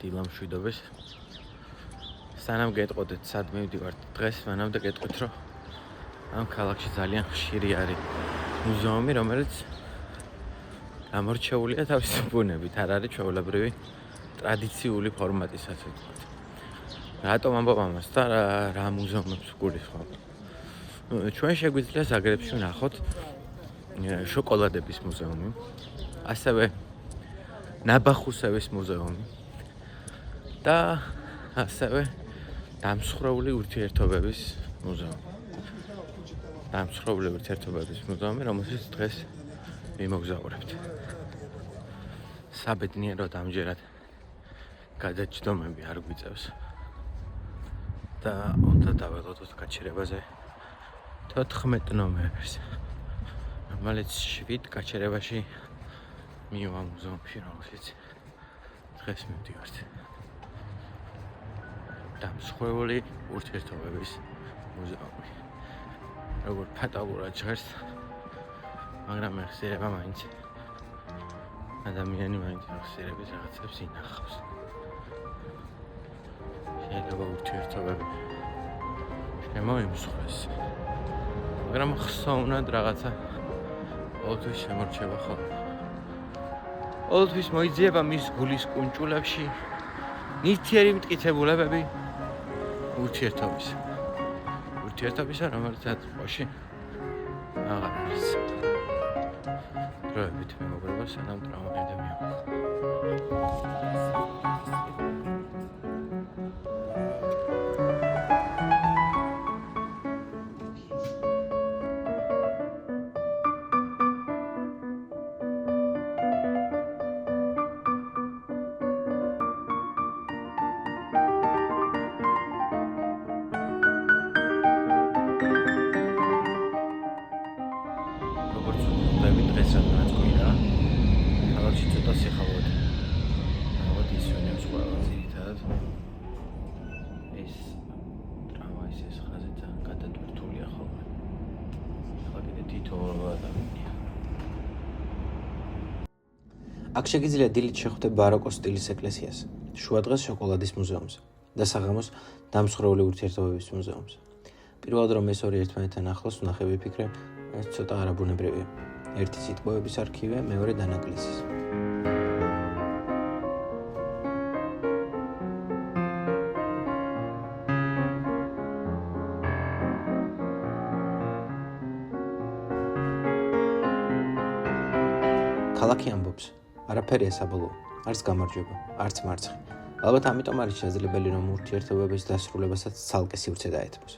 დილა მშვიდობის. სანამ გეტყოდეთ სად მივდივართ დღეს, მანამდე გეტყვით, რომ ამ ქალაქში ძალიან ხშირი არის მუზეუმი, რომელიც გამორჩეულია თავისი ბუნებით, არ არის ჩვეულებრივი ტრადიციული ფორმატის, ასე ვთქვათ. რატომ ამბობ ამას და რა მუზეუმებს ვგულისხმობ? ჩვენ შეგვიძლია ზაგრებში ვნახოთ შოკოლადების მუზეუმი, ასევე ნაბახუსების მუზეუმი და ასევე დამსხვრეული ურთიერთობების მუზეუმი. დამსხვრეული ურთიერთობების მუზეუმი, რომელშიც დღეს ვიმოგზაურებთ. საბედნიეროდ ამჯერად გადაჯდომები არ გვიწევს და უნდა დაველოდოთ გაჩერებაზე 14 ნოემბერს, რომელიც 7 გაჩერებაში მივა მუზეუმში, რომელშიც დღეს მივდივართ. დამსხვრეული ურთიერთობების მუზეუმი. როგორ ფატალურად ჟღერს, მაგრამ ეხსიერება მაინც ადამიანი მაინც ეხსიერების რაღაცებს ინახავს. შეიძლება ურთიერთობები შემოიმსხვრეს, მაგრამ ხსოვნად რაღაცა ყოველთვის შემორჩება ხოლმე. ყოველთვის მოიძიება მის გულის კუნჭულებში ნივთიერი მტკიცებულებები ურთიერთობისა, რომელიც აწყვოში აღარ არის. დროებით მეგობრებო, სანამ ტრამვაი და მივა. დღეს რადგანაც კვირა, ქალაქში ცოტა სიხალოვე. ალბათ ისვენებს ყველა ძირითადად. ეს ტრამვაის ეს ხაზი ძალიან გადატვირთულია ხოლმე. ახლა კიდე თითოეულ ადამიანია. აქ შეგიძლიათ დილით შეხვდეთ ბაროკოს სტილის ეკლესიას, შუადღეს შოკოლადის მუზეუმს და საღამოს დამსხვრეული ურთიერთობების მუზეუმს. პირველად რომ ეს ორი ერთმანეთთან ახლოს ვნახე, ვიფიქრე, ეს ცოტა არაბუნებრივია. ერთი სიტყვების არქივია, მეორე დანაკლისის. ქალაქი ამბობს, არაფერია საბოლოო, არც გამარჯვება, არც მარცხი. ალბათ ამიტომ არის შესაძლებელი, რომ ურთიერთობების დასრულებასაც ცალკე სივრცე დაეთმოს.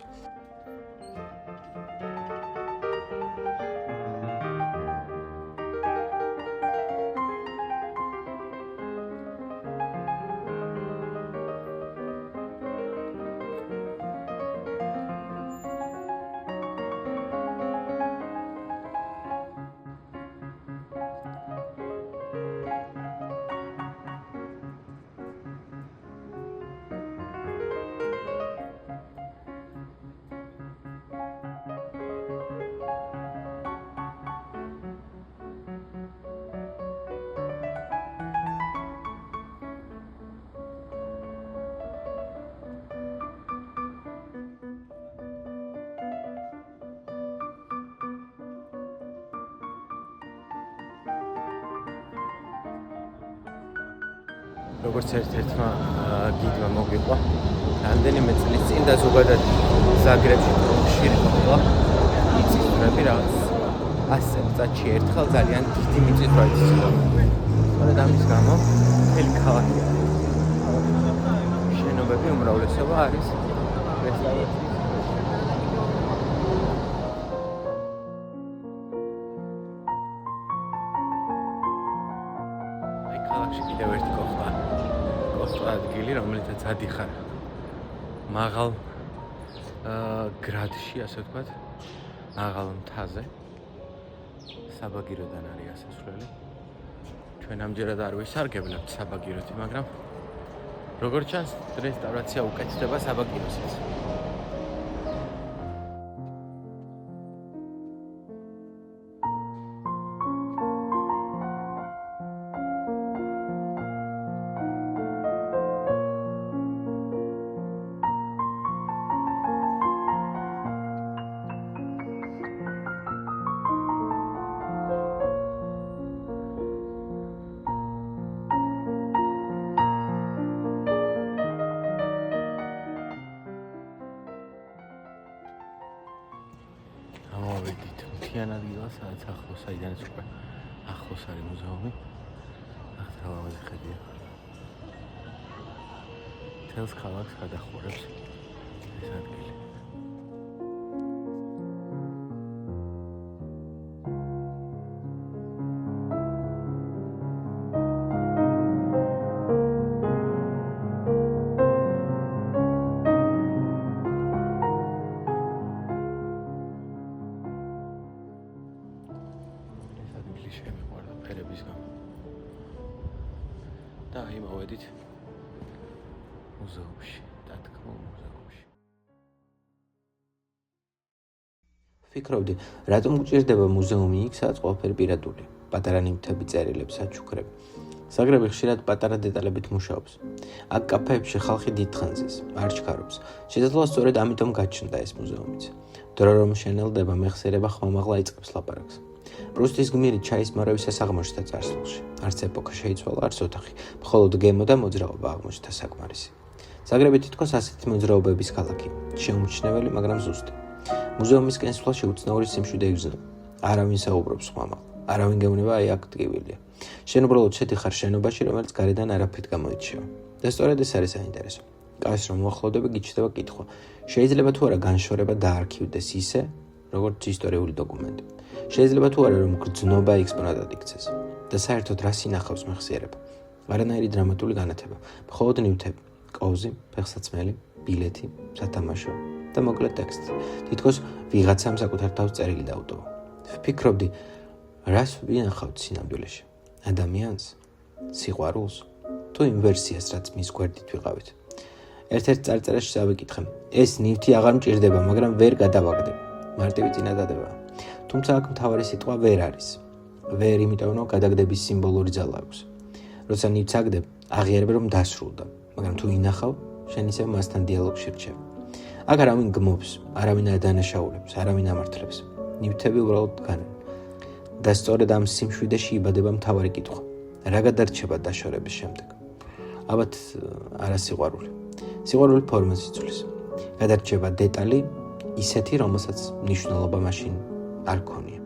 როგორც ერთ-ერთმა გიდმა მოგიყვა, რამდენიმე წლის წინ და ზოგადად ზაგრებში ხშირი ყოფილა მიწისძვრები რაღაც 100 წელიწადში ერთხელ ძალიან დიდი მიწისძვრა იცისოდა. სწორედ ამის გამო მთელი ქალაქი შენობები უმრავლესობა არის რესტავრაციის. ქალაქში კიდევ ერთი კოხტა ადგილი, რომელიცაც ადიხარ მაღალ გრადში, ასე ვთქვათ, მაღალ მთაზე. საბაგიროდან არის ასასვლელი. ჩვენ ამჯერად არ ვისარგებლებთ საბაგიროთი, მაგრამ როგორც ჩანს, რესტავრაცია უკეთდება საბაგიროსაც. ღია ადგილას, სადაც ახლოს, საიდანაც უკვე ახლოს არის მუზეუმი. ახლა თავაზე ხედია. თელს ქალაქს გადახურებს ეს ადგილი. შემიყვარდა ფერების გამო. და აი მოვედით მუზეუმში, დათქმულ მუზეუმში. ფიქრობდი, რატომ გჭირდება მუზეუმი იქ, სადაც ყველაფერი პირადულია. პატარა ნივთები, წერილები, საჩუქრები. ზაგრები ხშირად პატარა დეტალებით მუშაობს. აქ კაფეებში ხალხი დიდხანს არ ჩქარობს. შესაძლოა სწორედ ამიტომ გაჩნდა ეს მუზეუმიც. დრო რომ შენელდება, მეხსიერება ხმამაღლა იწყებს ლაპარაკს. პრუსტის გმირი ჩაის მარავის სასაღმოშთა წარსულში. არც ეპოქა შეიცვალა, არც ოთახი. მხოლოდ გემო და მოძრაობა აღმოჩნდა საკმარისი. ზაგრები თითქოს ასეთი მოძრაობების ქალაქი. შეუმჩნეველი, მაგრამ ზუსტი. მუზეუმისკენ სვლა შეუცნაური სიმშვიდე იგრძნობა. არავინ საუბრობს ხმამაღლა. არავინ გეუბნება აი აქ ტკივილია. შენ უბრალოდ შედიხარ შენობაში, რომელიც გარედან არაფრით გამოირჩევა. და სწორედ ეს არის საინტერესო. კაცს რომ უახლოვდება, გიჩნდება კითხვა. შეიძლება თუ არა განშორება დაარქივდეს ისე, როგორც ისტორიული დოკუმენტი. შეიძლება თუ არა რომ გრძნობა ექსპონატად იქცეს. და საერთოდ რას ინახავს მეხსიერება? არანაირი დრამატული განათება. მხოლოდ ნივთები, კოვზი, ფეხსაცმელი, ბილეთი, სათამაშო და მოკლედ ტექსტი. თითქოს ვიღაცამ საკუთარ თავს წერილი დაუტოვა. ვფიქრობდი, რას ვინახავთ სინამდვილეში? ადამიანს, სიყვარულს, თუ იმ ვერსიას, რაც მის გვერდით ვიყავით. ერთ-ერთ წარწერაში წავიკითხე. ეს ნივთი აღარ მჭირდება, მაგრამ ვერ გადავაგდებ. მარტივი წინადადებაა. თუმცა აქ მთავარი სიტყვა ვერ არის. ვერ, იმიტომ რომ გადაგდების სიმბოლური ძალა აქვს. როცა ნივთს აგდებ, აღიარებ რომ დასრულდა, მაგრამ თუ ინახავ, შენ ისევ მასთან დიალოგში რჩებ. აქ არავინ გმობს, არავინ არ დანაშაულებს, არავინ ამართლებს. ნივთები უბრალოდ განენ. და სწორედ ამ სიმშვიდეში იბადება მთავარი კითხვა. რა გადარჩება დაშორების შემდეგ? ალბათ არა სიყვარული. სიყვარული ფორმას იცვლის. გადარჩება დეტალი, ისეთი, რომელსაც მნიშვნელობა მაშინ არ ქონია.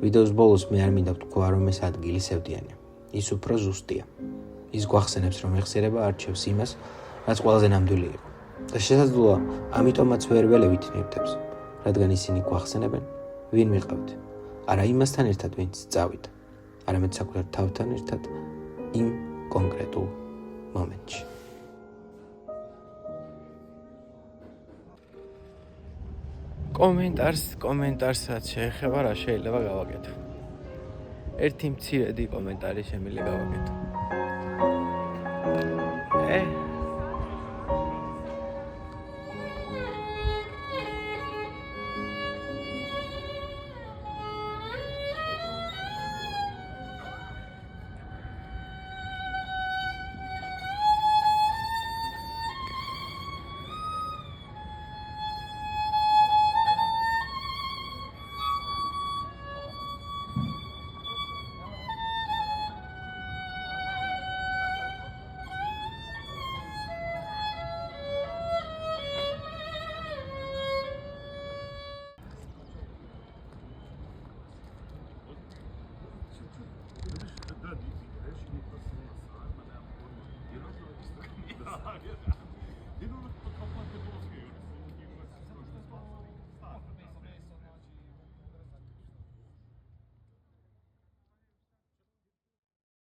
ვიდეოს ბოლოს მე არ მინდა ვთქვა, რომ ეს ადგილი სევდიანია. ის უფრო ზუსტია. ის გვახსენებს, რომ მეხსიერება არჩევს იმას, რაც ყველაზე ნამდვილი იყო. და შესაძლოა, ამიტომაც ვერ ველევით ნივთებს, რადგან ისინი გვახსენებენ, ვინ ვიყავთ. არა იმასთან ერთად, ვინც წავიდა, არამედ საკუთარ თავთან ერთად იმ კონკრეტულ მომენტში. კომენტარს რაც შეეხება, რა შეიძლება გავაკეთო. ერთი მცირედი კომენტარი შემიძლია გავაკეთო.